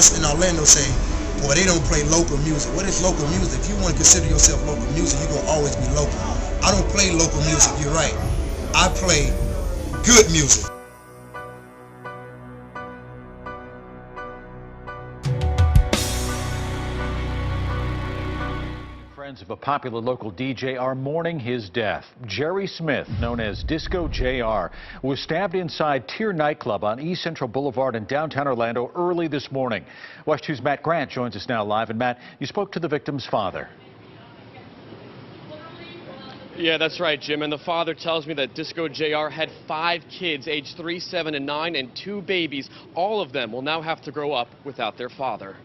us in Orlando say, well, they don't play local music. What is local music? If you want to consider yourself local music, you're going to always be local. I don't play local music, you're right. I play good music. Friends of a popular local DJ are mourning his death. Jerry Smith, known as Disco JR, was stabbed inside Tier nightclub on East Central Boulevard in downtown Orlando early this morning. WESH 2's Matt Grant joins us now live. And Matt, you spoke to the victim's father. Yeah, that's right, Jim. And the father tells me that Disco JR had 5 kids, aged 3, 7, and 9, and 2 babies. All of them will now have to grow up without their father.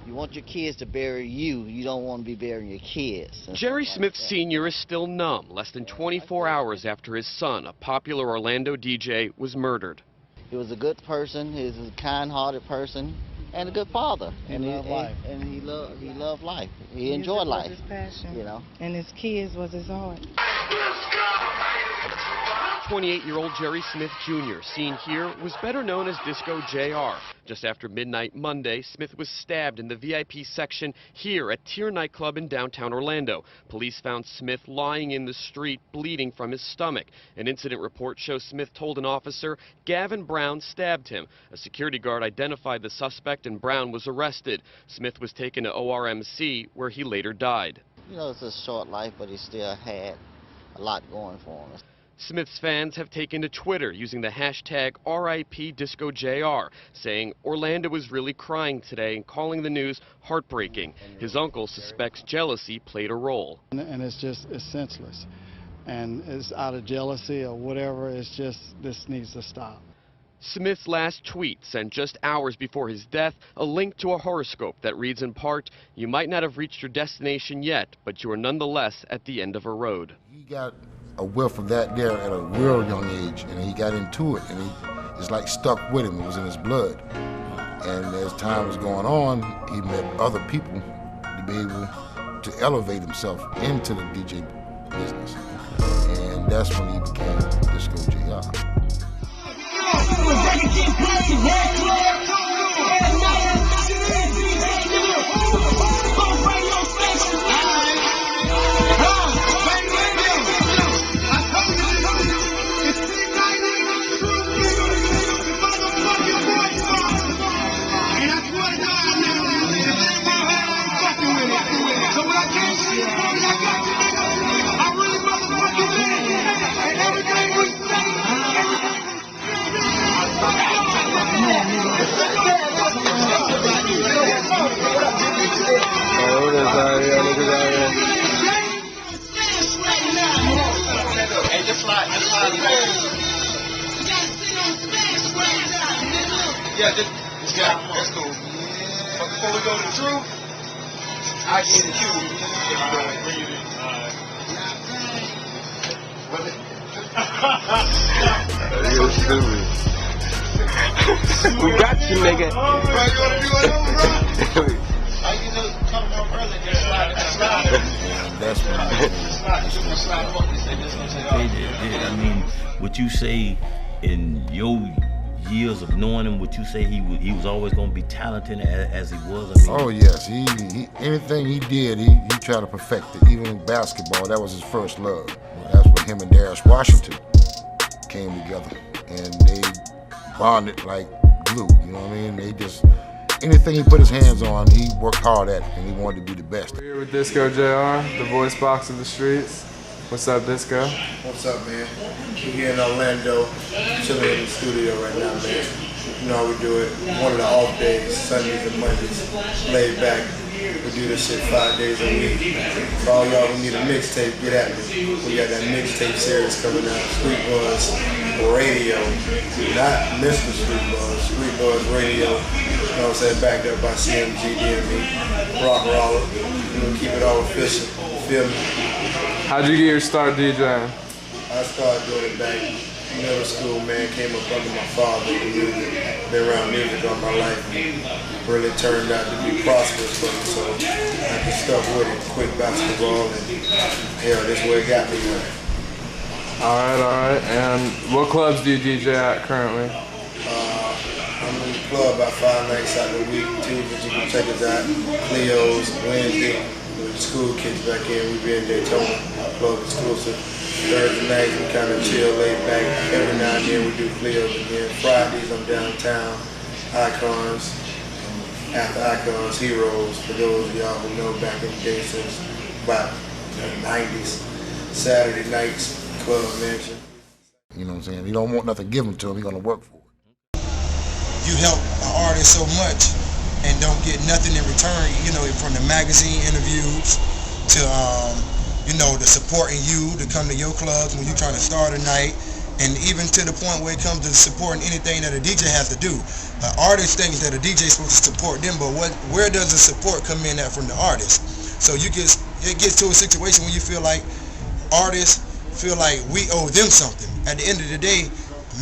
You want your kids to bury you. You don't want to be burying your kids. Jerry Smith Sr. is still numb, less than 24 hours after his son, a popular Orlando DJ, was murdered. He was a good person. He was a kind-hearted person and a good father. He loved life. And he loved life. He enjoyed life. Was his passion. You know. And his kids was his heart. 28-year-old Jerry Smith Jr., seen here, was better known as Disco JR. Just after midnight Monday, Smith was stabbed in the VIP section here at Tier nightclub in downtown Orlando. Police found Smith lying in the street, bleeding from his stomach. An incident report shows Smith told an officer Gavin Brown stabbed him. A security guard identified the suspect and Brown was arrested. Smith was taken to ORMC, where he later died. You know, it's a short life, but he still had a lot going for him. Smith's fans have taken to Twitter using the hashtag RIPDiscoJR, saying Orlando is really crying today and calling the news heartbreaking. His uncle suspects jealousy played a role. And it's senseless. And it's out of jealousy or whatever. It's just, this needs to stop. Smith's last tweet sent just hours before his death a link to a horoscope that reads in part, "You might not have reached your destination yet, but you are nonetheless at the end of a road." He got a whiff of that there at a real young age, and he got into it, and it's like stuck with him. It was in his blood. And as time was going on, he met other people to be able to elevate himself into the DJ business. And that's when he became Disco JR. Yeah, that's cool. But before we go to the truth, I get the cue. You're stupid. We got you, nigga. Bro, you want to do it over, bro? You know, come home early, just slide. That's right. I mean, what you say in your years of knowing him, would you say he was always going to be talented as he was? I mean, oh yes, he anything he did, he tried to perfect it. Even in basketball, that was his first love. That's when him and Darius Washington came together, and they bonded like glue. You know what I mean? They just, anything he put his hands on, he worked hard at it, and he wanted to be the best. We're here with Disco JR, the voice box of the streets. What's up, Disco? What's up, man? We're here in Orlando, chilling in the studio right now, man. You know how we do it. One of the off days, Sundays and Mondays, laid back. We do this shit 5 days a week. For all y'all who need a mixtape, get at me. We got that mixtape series coming out, Street Buzz Radio. Not Mr. Street Buzz, Street Buzz Radio. You know what I'm saying? Backed up by CMG, DMV, Rock Roller. We'll keep it all official. You feel me? How'd you get your start DJing? I started doing it back in middle school, man. Came up under my father in music. Been around music all my life. And really turned out to be prosperous for me, so I just stuck with it. Quit basketball, and hell, that's where it got me, man. All right. And what clubs do you DJ at currently? I'm in the club about 5 nights out of the week. Tuesdays you can check us out. Cleo's, Wednesday, with the school kids back in. We be in Daytona, club exclusive. Thursday nights we kind of chill, laid back. Every now and then we do Cleo's again. Fridays I'm downtown, Icons. After Icons, Heroes, for those of y'all who know back in the day since about the 90s. Saturday nights, Club Mansion. You know what I'm saying? He don't want nothing given to him, he's gonna work for it. You help an artist so much and don't get nothing in return, you know, from the magazine interviews to, you know, the supporting you to come to your clubs when you're trying to start a night, and even to the point where it comes to supporting anything that a DJ has to do. An artist thinks that a DJ is supposed to support them, but where does the support come in at from the artist? So it gets to a situation where you feel like artists feel like we owe them something. At the end of the day,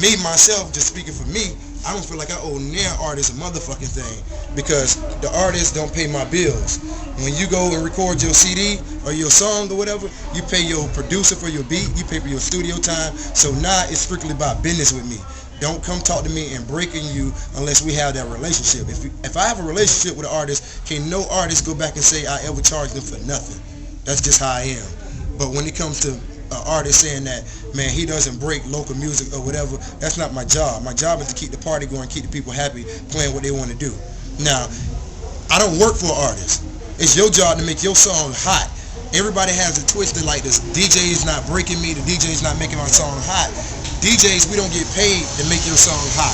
me, myself, just speaking for me, I don't feel like I owe near artists a motherfucking thing because the artists don't pay my bills. When you go and record your CD or your song or whatever, you pay your producer for your beat, you pay for your studio time. So now it's strictly about business with me. Don't come talk to me and breaking you unless we have that relationship. If I have a relationship with an artist, can no artist go back and say I ever charged them for nothing? That's just how I am. But when it comes to an artist saying that, man, he doesn't break local music or whatever, that's not my job. My job is to keep the party going, keep the people happy, playing what they want to do. Now, I don't work for an artist. It's your job to make your song hot. Everybody has it twisted like this. DJ's not breaking me, the DJ's not making my song hot. DJs, we don't get paid to make your song hot.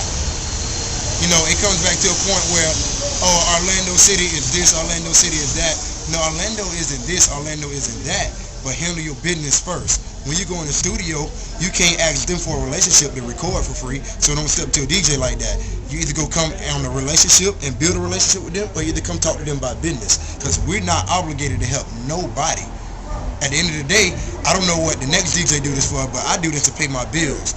You know, it comes back to a point where, oh, Orlando City is this, Orlando City is that. No, Orlando isn't this, Orlando isn't that. But handle your business first. When you go in the studio, you can't ask them for a relationship to record for free, so don't step to a DJ like that. You either go come on a relationship and build a relationship with them, or you either come talk to them about business, because we're not obligated to help nobody. At the end of the day, I don't know what the next DJ do this for, but I do this to pay my bills.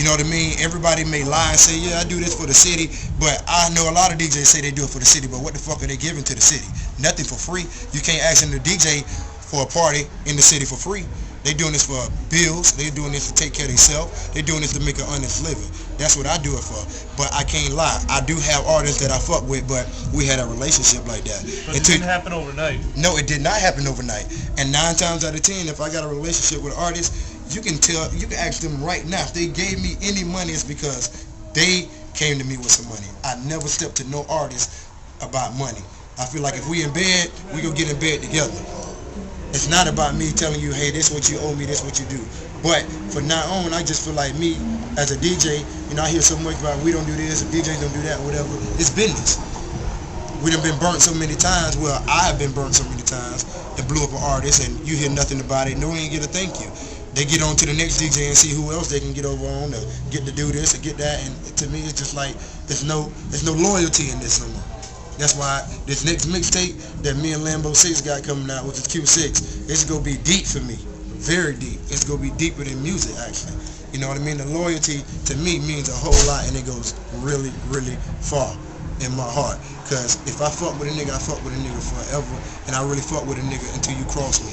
You know what I mean? Everybody may lie and say, yeah, I do this for the city, but I know a lot of DJs say they do it for the city, but what the fuck are they giving to the city? Nothing for free. You can't ask them to DJ for a party in the city for free. They doing this for bills. They doing this to take care of themselves. They doing this to make an honest living. That's what I do it for. But I can't lie. I do have artists that I fuck with, but we had a relationship like that. But it didn't happen overnight. No, it did not happen overnight. And 9 times out of 10, if I got a relationship with an artist, you can ask them right now. If they gave me any money, it's because they came to me with some money. I never stepped to no artist about money. I feel like if we in bed, we gonna get in bed together. It's not about me telling you, hey, this is what you owe me, this is what you do. But from now on, I just feel like me, as a DJ, you know, I hear so much about we don't do this, DJs don't do that, whatever. It's business. We done been burnt so many times. Well, I have been burnt so many times that blew up an artist, and you hear nothing about it. No one even get a thank you. They get on to the next DJ and see who else they can get over on to get to do this or get that. And to me, it's just like there's no loyalty in this no more. That's why this next mixtape that me and Lambo 6 got coming out, which is Q6, it's gonna be deep for me, very deep. It's gonna be deeper than music, actually. You know what I mean? The loyalty to me means a whole lot, and it goes really, really far in my heart. Cause if I fuck with a nigga, I fuck with a nigga forever, and I really fuck with a nigga until you cross me.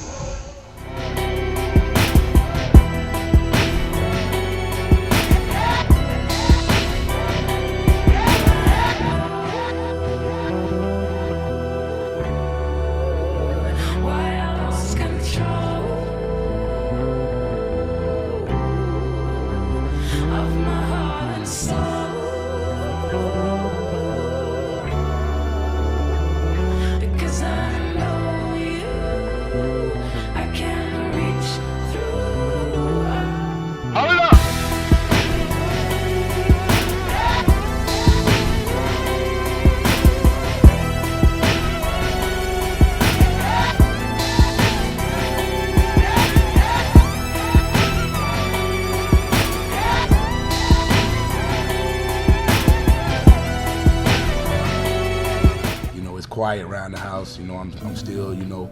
Quiet around the house, you know. I'm still, you know,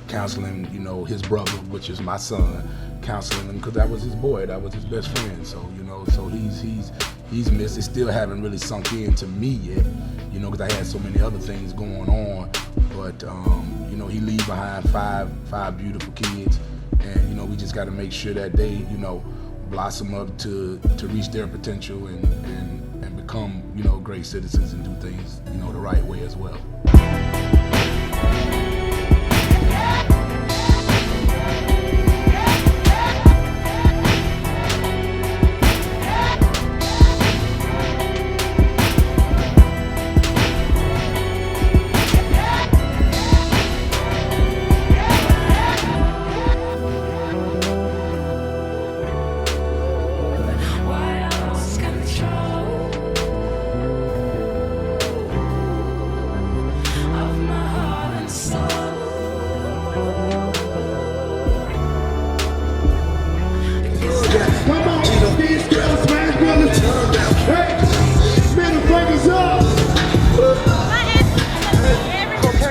counseling, you know, his brother, which is my son, counseling him because that was his boy, that was his best friend. So, you know, so he's missed. It still haven't really sunk in to me yet, you know, because I had so many other things going on. But you know, he leave behind five beautiful kids, and you know, we just got to make sure that they, you know, blossom up to reach their potential and and become, you know, great citizens and do things, you know, the right way as well.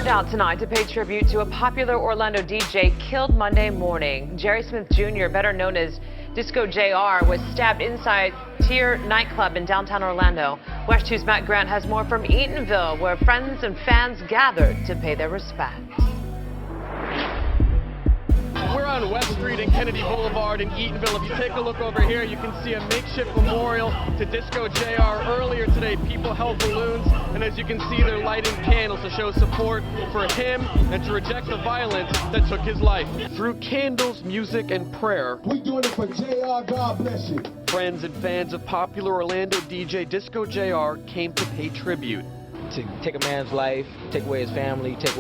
Out tonight to pay tribute to a popular Orlando DJ killed Monday morning. Jerry Smith Jr., better known as Disco JR, was stabbed inside Tier nightclub in downtown Orlando. West 2's Matt Grant has more from Eatonville, where friends and fans gathered to pay their respects. We're on West Street and Kennedy Boulevard in Eatonville. If you take a look over here, you can see a makeshift memorial to Disco JR. Earlier today, people held balloons, and as you can see, they're lighting candles to show support for him and to reject the violence that took his life. Through candles, music, and prayer, we're doing it for JR. God bless you. Friends and fans of popular Orlando DJ Disco JR came to pay tribute. To take a man's life, take away his family, take